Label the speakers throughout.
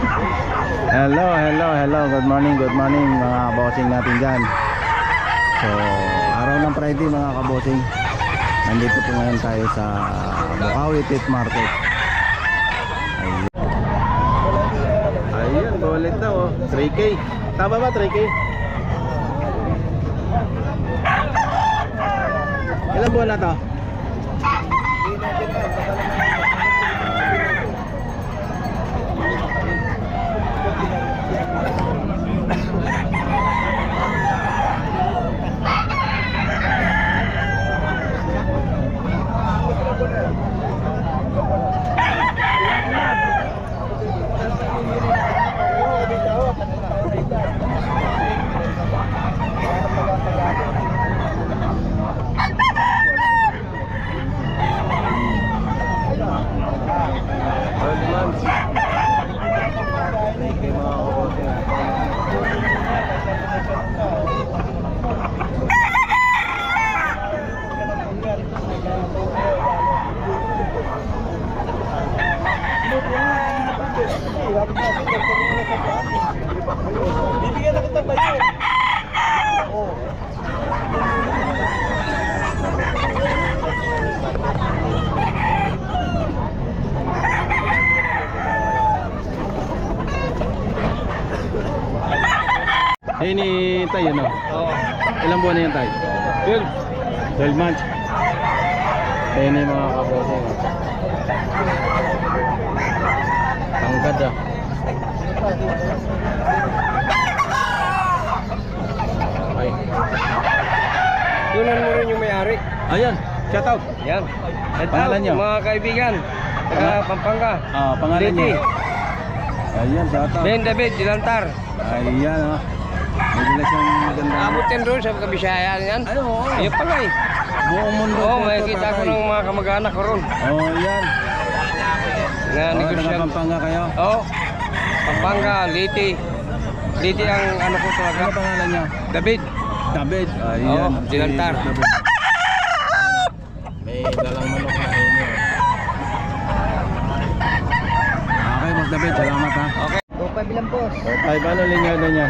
Speaker 1: Hello. Good morning mga bossing natin dyan. So, araw ng Friday mga kabossing. Nandito po ngayon tayo sa Bukawi Pet Market. Ayun, ulit na oh. 3K. Tama ba 3K? Ilan buwan na to? Bibigyan ako ng bayo. Oo. Eh ni tayo no? Oo. Ilang buwan na yan tayo? 12 months. Eh ni mga kabossing. Ang ganda. Ay.
Speaker 2: Tunan mo rin yung may-ari.
Speaker 1: Ayan, shout out.
Speaker 2: Yan.
Speaker 1: Pangalan nyo?
Speaker 2: Mga kaibigan. Taga Pampanga.
Speaker 1: Pangalan
Speaker 2: Liti.
Speaker 1: nyo. Ayan, shout out.
Speaker 2: Ben David, Dilantar.
Speaker 1: Ayan oh. May dila siyang maganda.
Speaker 2: Abot yan doon sa Kabisayan yan.
Speaker 1: Ay, oo.
Speaker 2: Ayun pa nga eh.
Speaker 1: Buong mundo.
Speaker 2: Oo, makikita ko ng mga kamag-anak ko ron.
Speaker 1: Oh, yan.
Speaker 2: Na negosyan.
Speaker 1: Pampanga kayo?
Speaker 2: Oo. Pampanga, Liti. Liti ang ano ko talaga.
Speaker 1: Ano pangalan nyo?
Speaker 2: David.
Speaker 1: David. Ayan.
Speaker 2: Oo, Dilantar.
Speaker 1: May dalang manok na inyo. Okay, Mas David. Salamat ha.
Speaker 2: Okay.
Speaker 3: 2.5 lang boss.
Speaker 1: Ay, paano linyado niya?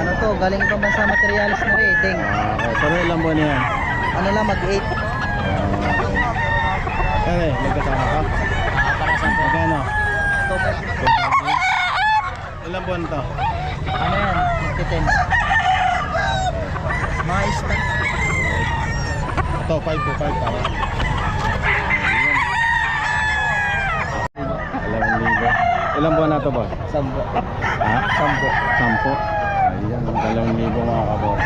Speaker 3: Ano to, galing ibang bansa materialis na rin, ding.
Speaker 1: Okay, pero ilang buwan yan?
Speaker 3: Ano lang, mag-8.
Speaker 1: Kaya, nagkasama ka?
Speaker 3: Para sa
Speaker 1: Magkano?
Speaker 3: 2.5.
Speaker 1: Ilang buwan to?
Speaker 3: Ano yan, 10. Mga stock.
Speaker 1: Ito, 5 to 5 para. Ayan. 2,000. Ilang buwan na to ba?
Speaker 3: 10.
Speaker 1: Ha? 10. Ayan, 2,000 mga kabos.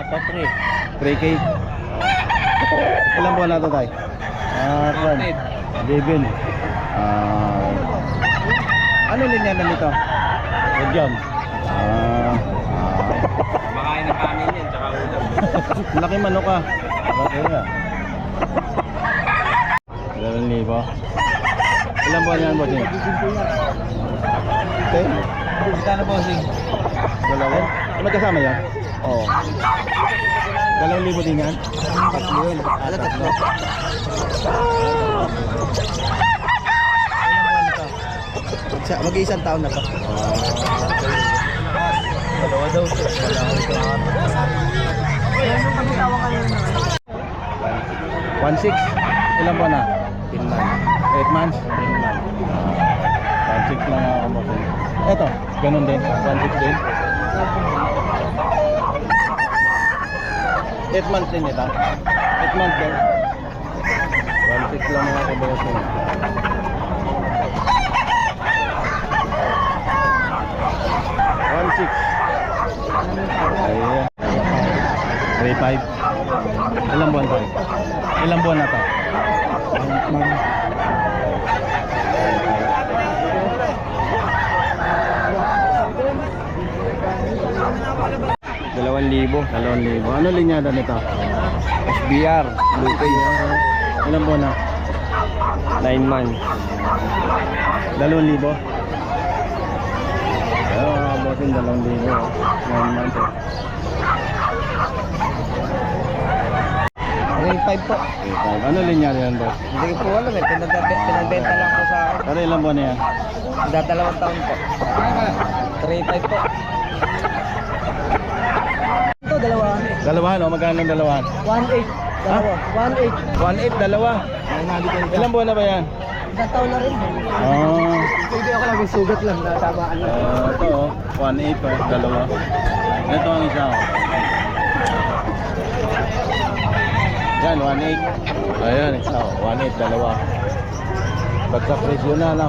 Speaker 1: Top 3. 3K. Ilang buwan na to tayo? 11. Ano linya na nito? Medium.
Speaker 2: Makain ng kanin yan, tsaka ulam.
Speaker 1: Laki manok ka. Laki nga. 2,000. Ilang buwan yan, bossing? 10.
Speaker 3: Magkano bossing?
Speaker 1: Dalawa. Magkasama yan? Oo. 2,000 din yan?
Speaker 3: 3 yun. Ano, 3? Mag-iisang taon na to.
Speaker 1: Dalawa daw. 1,600. Ilang buwan na? 10 months. 8 months? 10 months. 1,600 lang ako mo. Eto, ganun din. 1,600 din. 8 months din ito. 8 months din. 1,600 lang mga kabosin. Ayan. 3,500. Ilang buwan tayo? Ilang buwan na to? 2,000. Ano linyada nito?
Speaker 2: SBR, Blue Pay.
Speaker 1: Ilang buwan na?
Speaker 2: 9 months.
Speaker 1: 2,000. Ayun, bossing 2,000. 9 months eh.
Speaker 3: 3.5 po.
Speaker 1: 3.5. Ano linya yan, boss?
Speaker 3: Hindi ko po alam eh. Pinagbenta lang po sa akin.
Speaker 1: Pero ilang buwan na yan?
Speaker 3: Dalawang taon po. 3.5 po. Ito, dalawa.
Speaker 1: Dalawahan, o magkano ang dalawahan?
Speaker 3: 1.8. Dalawa. 1.8.
Speaker 1: 1.8, dalawa. Ilang buwan na ba yan?
Speaker 3: Isang taon na rin.
Speaker 1: Oh.
Speaker 3: Hindi ako lang, may sugat lang. Natamaan lang.
Speaker 1: Ito, 1.8 pa, dalawa. Ito ang isa, oh. Yan, 1.8. Ayan, isa, oh. 1.8, dalawa. Pagka presyo na, no?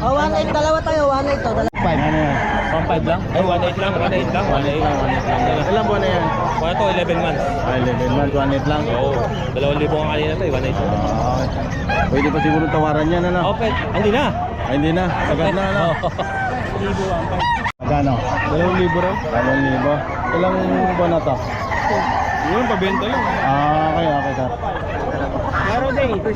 Speaker 3: Oh, 1.8. Dalawa tayo. 1.8 to. Dalawa.
Speaker 1: 5. Ano yan?
Speaker 2: 1.5 lang? Ay, 1.8 lang. 1.8 lang.
Speaker 1: 1.8 lang, 1.8 lang. Ilang buwan na yan?
Speaker 2: Kaya ito, 11 months.
Speaker 1: 11 months, 1.8 lang.
Speaker 2: Oo. 2,000 ang kanina ito, 1.8.
Speaker 1: Okay. Pwede pa siguro tawaran yan, ano?
Speaker 2: Open. Hindi na.
Speaker 1: Ay, hindi na. Sagad na, ano? Magkano?
Speaker 2: 2,000 rin.
Speaker 1: 2,000. Ilang buwan na to?
Speaker 2: Yun, pabenta lang.
Speaker 1: Okay, okay, sir.
Speaker 2: Meron din.
Speaker 1: Okay.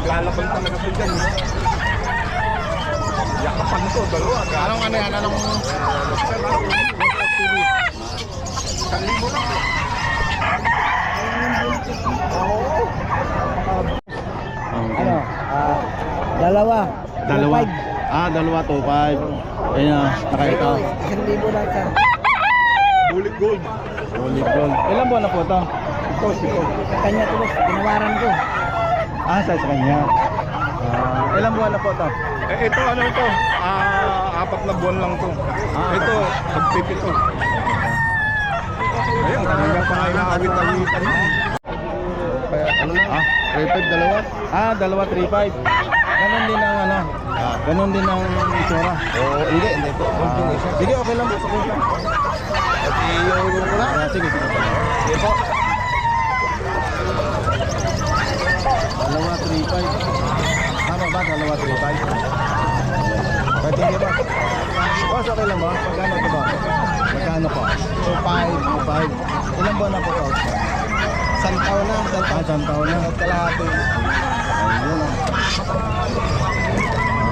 Speaker 2: Lalabang talaga po dyan. Yakapan ko, dalawa.
Speaker 1: Anong ano yan? Anong...
Speaker 3: Ano? Dalawa.
Speaker 1: Dalawa. Dalawa, 2.5. Ayun na, saka ito.
Speaker 3: 1,000 lang sir.
Speaker 2: Bullet gold.
Speaker 1: Olive gold. Ilan buwan na po ito?
Speaker 3: Kanya to boss. Tinawaran ko.
Speaker 1: Sa kanya. Ilan buwan na po ito?
Speaker 2: Eh, ito ano ito? 4 na buwan lang to. Ito, pagpipito. Ayun, kanina pa nga inaawit-awitan.
Speaker 1: Ano na? 3.5, dalawa? Dalawa, 3.5. Ganon din ang ano? Ganon din ang itsura.
Speaker 2: Hindi po.
Speaker 1: Sige, okay lang po. Sige lang. Sige, sige.
Speaker 2: Sige po.
Speaker 1: Dalawa, 3.5. Tama ba? Dalawa, 3.5. Okay, tingin ba? Boss, okay lang ba? Magkano ito ba? Magkano po? 2.5. Ilang buwan na po ito?
Speaker 3: Isang taon na.
Speaker 1: Isang taon na.
Speaker 3: Kalahati.
Speaker 1: Ayun na.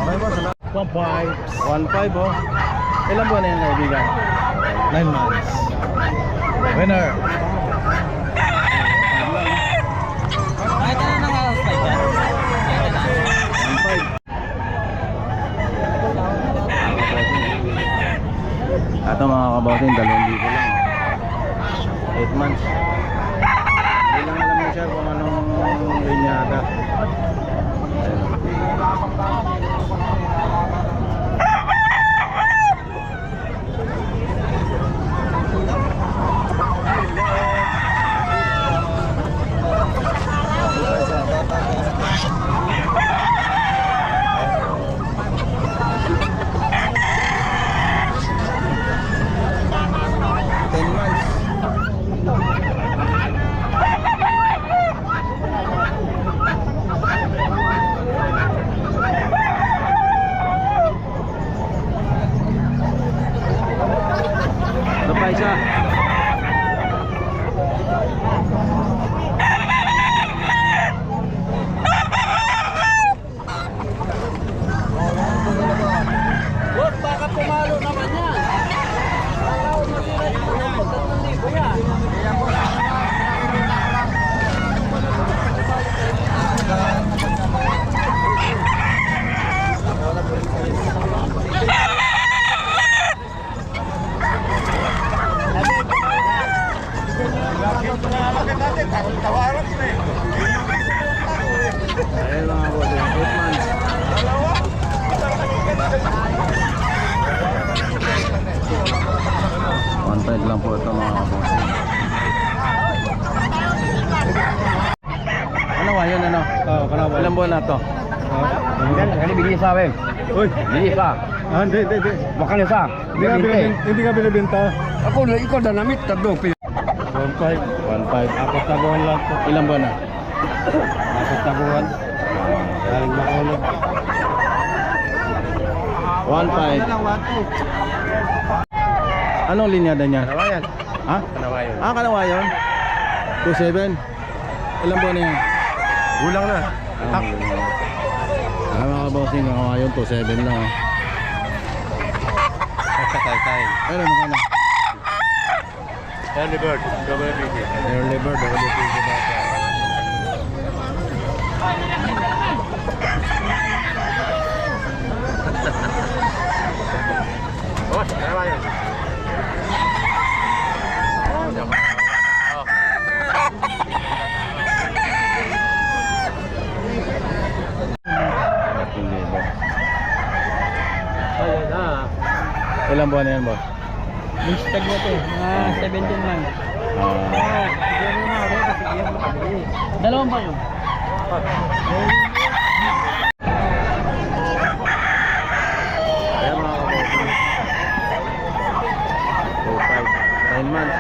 Speaker 1: Okay boss, 1.5. 1.5 oh. Ilang buwan na yan kaibigan?
Speaker 3: 9 months. Winner. Kahit ano nang house pa dyan?
Speaker 1: 1.5. Ito mga kabosin, 2,000 lang. 8 months. Hindi lang alam mo siya kung anong linyada. Ito pa isa.
Speaker 3: Boss, baka pumalo naman yan. Ayaw masira yung 3,000 yan.
Speaker 1: Ayan mga boss, 8 months. One five lang po ito mga boss. Ano ba yun ano? Ilang buwan na to?
Speaker 2: Ano binili sa akin?
Speaker 1: Uy!
Speaker 2: Binili sa.
Speaker 1: Hindi.
Speaker 2: Makano sa?
Speaker 1: Hindi ka binibenta.
Speaker 2: Ako, ikaw na namit. Tatlo.
Speaker 1: 1.5. 1.5. Apat na buwan lang po. Ilang buwan na?
Speaker 2: Apat na buwan. Galing makulog.
Speaker 1: 1.5. Anong linyada niya?
Speaker 2: Kanawayan.
Speaker 1: Ha?
Speaker 2: Kanawayan.
Speaker 1: Kanawayan? 2.7. Ilang buwan na yan?
Speaker 2: Gulang na.
Speaker 1: Mga kabossing, ngayon to 7 lang. Oh.
Speaker 2: Tay.
Speaker 1: Pero magkano?
Speaker 2: Early bird, WPG.
Speaker 1: Early bird, WPG ba?
Speaker 2: Oh, tama yun.
Speaker 3: Ayun na.
Speaker 1: Ilang buwan na yan, boss?
Speaker 3: Mistag na to. Mga 17 man. Dalawang ba yun?
Speaker 1: Ayan mga kabossing. 2.5, 9 months.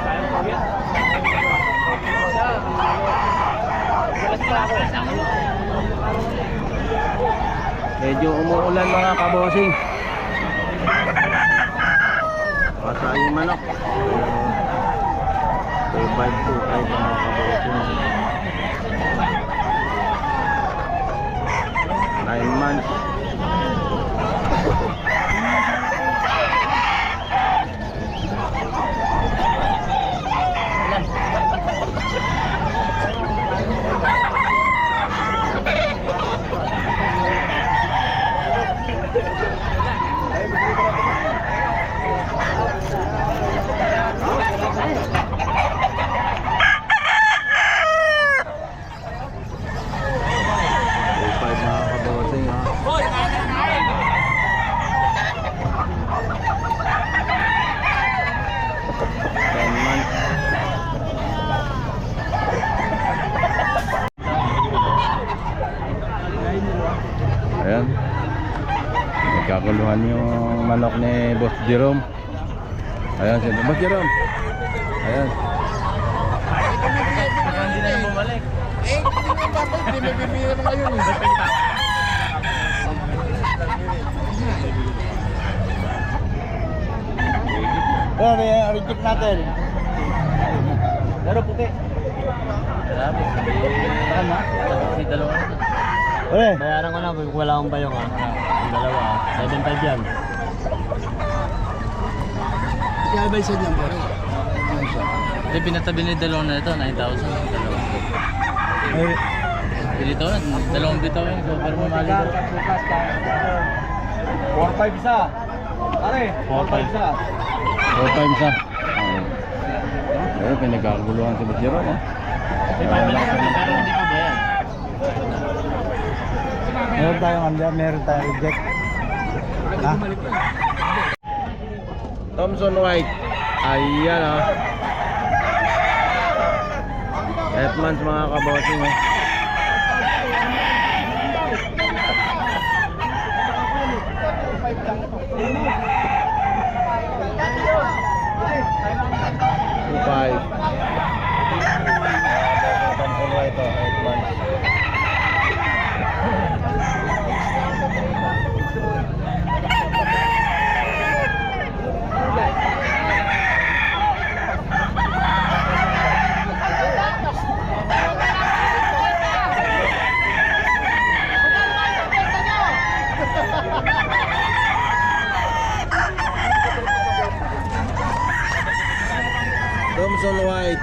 Speaker 1: Medyo umuulan mga kabossing. Masa yung manok. 2.5 mga kabossing. 9 months. Ayan. Nagkakuluhan yung manok ni Boss Jerome. Ayan si Boss Jerome. Ayan.
Speaker 3: Hindi na yung bumalik. Hindi may bibira mo ngayon. Pero may reject natin. Pero puti. Saka na? Si dalawa. Bayaran ko na, wala akong bayong ha. Yung dalawa, 7.5 yan. Kaya ba isa niyan bro? Hindi, pinatabi ni dalawa na ito, 9,000. Dalawa. Dito, dalawang bitaw yun. Super mamali daw. 4.5 isa. Pare, 4.5 isa.
Speaker 1: 4 times ha. Ayan, pinagkakaguluhan si Boss Jerome.
Speaker 3: Pero hindi pa ba yan?
Speaker 1: Meron tayong under, meron tayong reject. Ha? Thompson White. Ayan ha. 8 months mga kabossing ha. Five. Thompson White to 8 months. Thompson White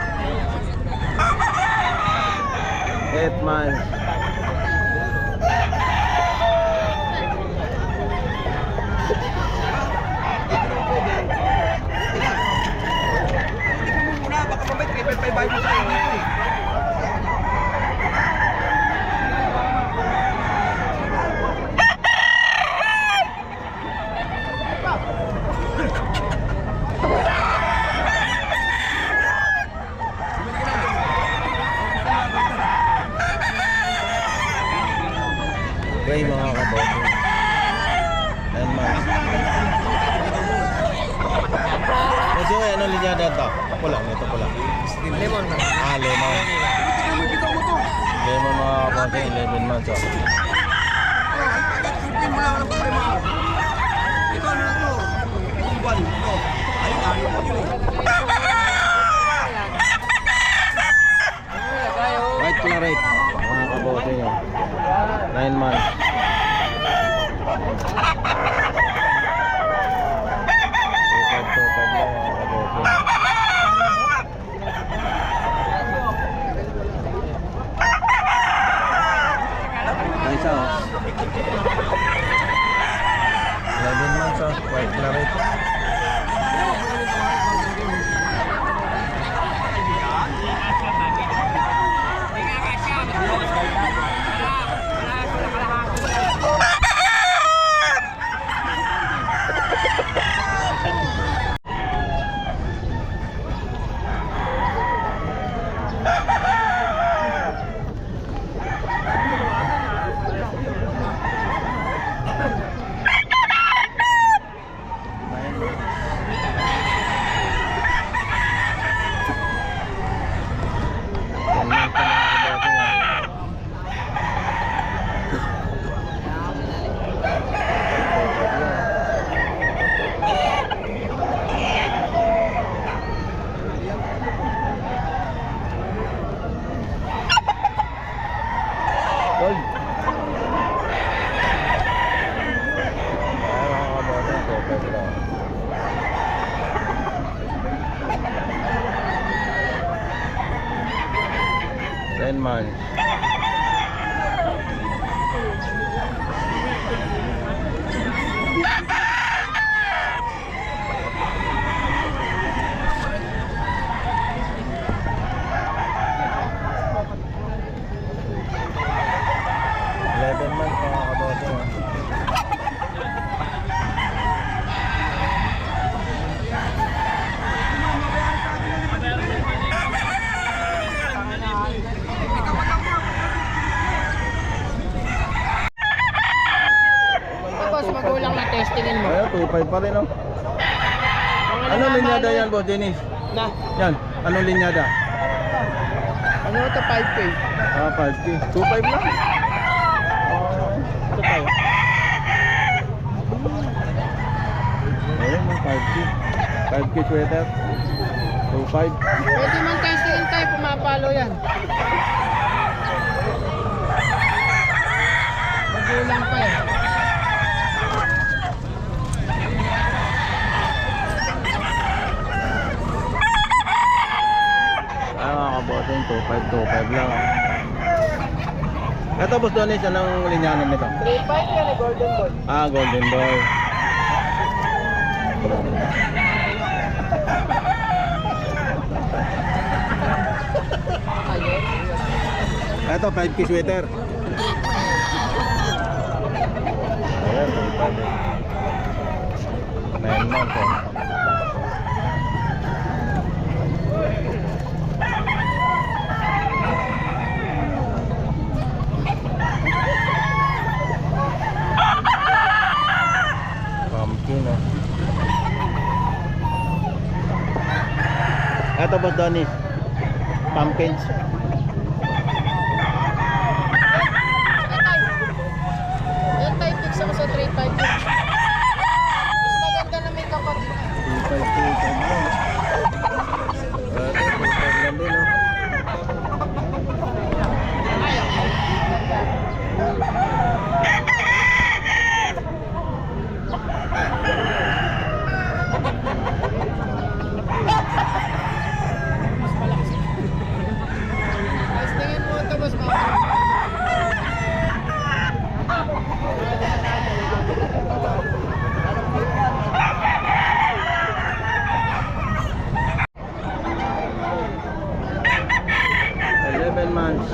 Speaker 1: 8 months. Okay mga kaboto. 10 months. Medyo ano linyada ito? Pula, ito pula.
Speaker 3: Lemon.
Speaker 1: Ah, lemon. Lemon mga kaboto, 11 months oh. White claret mga kaboto yun. 9 months. months ah, white claret. Gold. Ay, mga kabote, kopet lang. 10 months. Mga kabote.
Speaker 3: Tapos magulang na testingin mo.
Speaker 1: Ayun, 2.5 pa rin oh. Anong linyada yan, boss Dennis?
Speaker 3: Na,
Speaker 1: Yan, anong linyada?
Speaker 3: ano ito 5K?
Speaker 1: Ah, 5K. 2.5 lang.
Speaker 3: Ito tayo.
Speaker 1: Ayun, 5K. 5K sweater. 2.5.
Speaker 3: Pwede man testingin tayo, pumapalo yan. Magulang pa eh.
Speaker 1: Ah, mga kabote, 2.5 lang. Ito, boss Dennis, anong linyanan nito?
Speaker 3: 3.5 yan eh, golden boy.
Speaker 1: Ah, golden boy.
Speaker 3: Ayun.
Speaker 1: Ito, 5K sweater. Ayan, 9 months oh. Pumpkin oh. Ito, boss Dennis. Pumpkins.
Speaker 3: Yan tayo, fix ako sa 3.5. Mas maganda na may kapatid.
Speaker 1: 2.5 lang. Ito, 2.5 lang din oh.
Speaker 3: Testingin mo ito, boss.
Speaker 1: Months.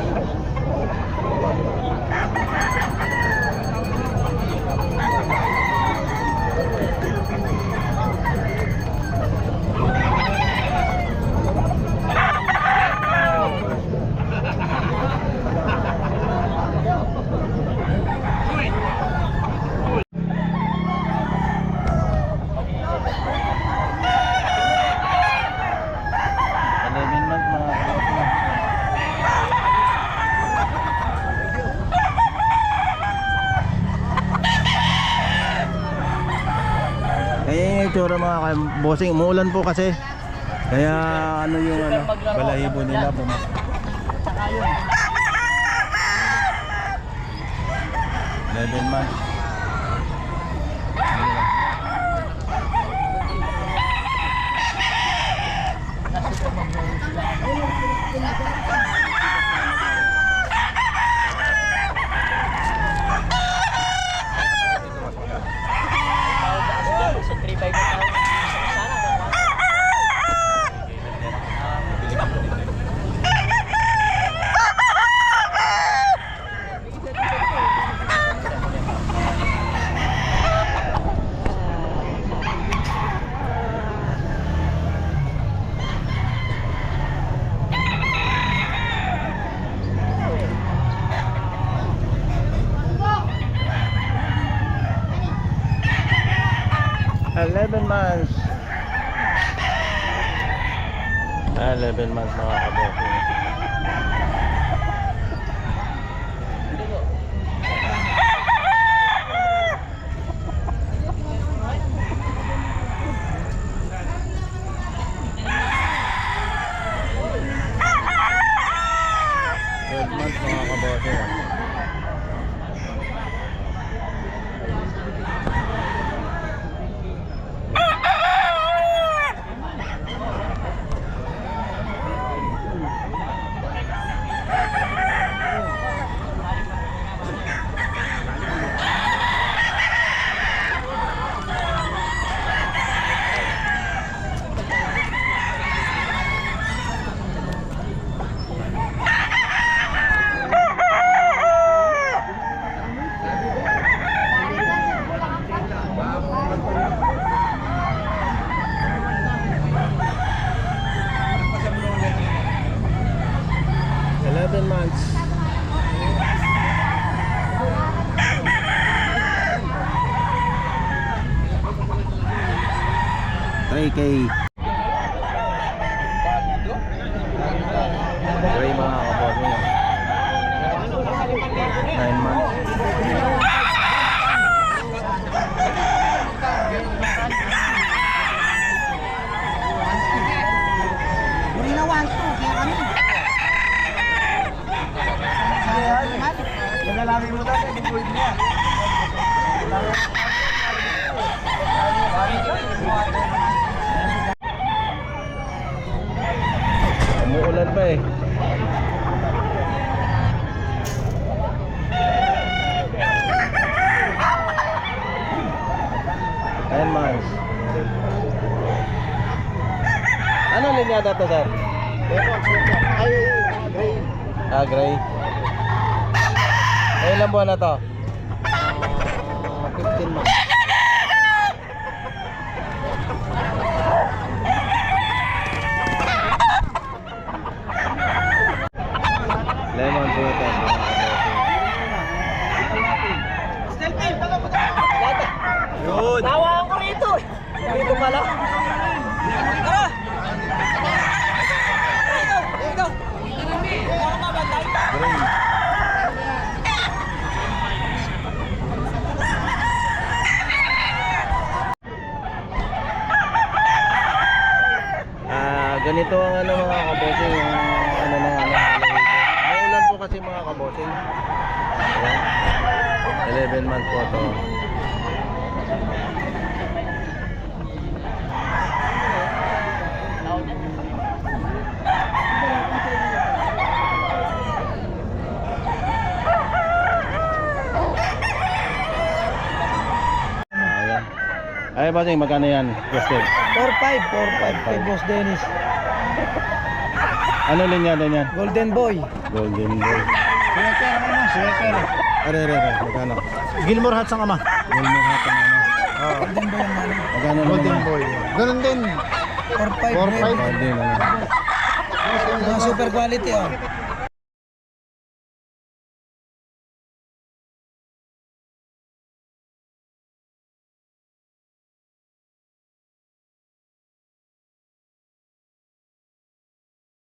Speaker 1: Itsura mga bossing, umuulan po kasi. Kaya ano yung balahibo nila po. 11 months. 11 months. 11 months mga kabossing. Mga kabossing. Months. 3K. Gray mga kabossing. 9 months.
Speaker 4: Burina 1-2, kaya kami.
Speaker 3: Nagalami mo dati, hindi ko niya.
Speaker 1: Umuulan pa eh. Months. Ano linyada to, sir?
Speaker 3: Ay, gray.
Speaker 1: Ah, gray. Ay, ilang buwan na to?
Speaker 3: 15 months.
Speaker 1: Lemon fruit.
Speaker 3: Yun. Tawa ako rito. Dito pala. Tara. Dito. Ako mabantay.
Speaker 1: Ganito ang ano mga kabossing, yung ano ng ano. Maulan po kasi mga kabossing. Ayan. 11 months po to. Ay, bossing, magkano yan? Question.
Speaker 3: 4-5 kay Boss Dennis.
Speaker 1: Ano linyada niyan?
Speaker 3: Golden Boy.
Speaker 1: Golden Boy.
Speaker 3: Sweater.
Speaker 1: Are, magkano?
Speaker 3: Gilmore Hats ang ama.
Speaker 1: Golden hat ang ano.
Speaker 3: Golden Boy ang mali.
Speaker 1: Magkano naman?
Speaker 3: Boy. Ganun din. 4-5.
Speaker 1: 4-5. Golden ano.
Speaker 3: Mga super quality oh.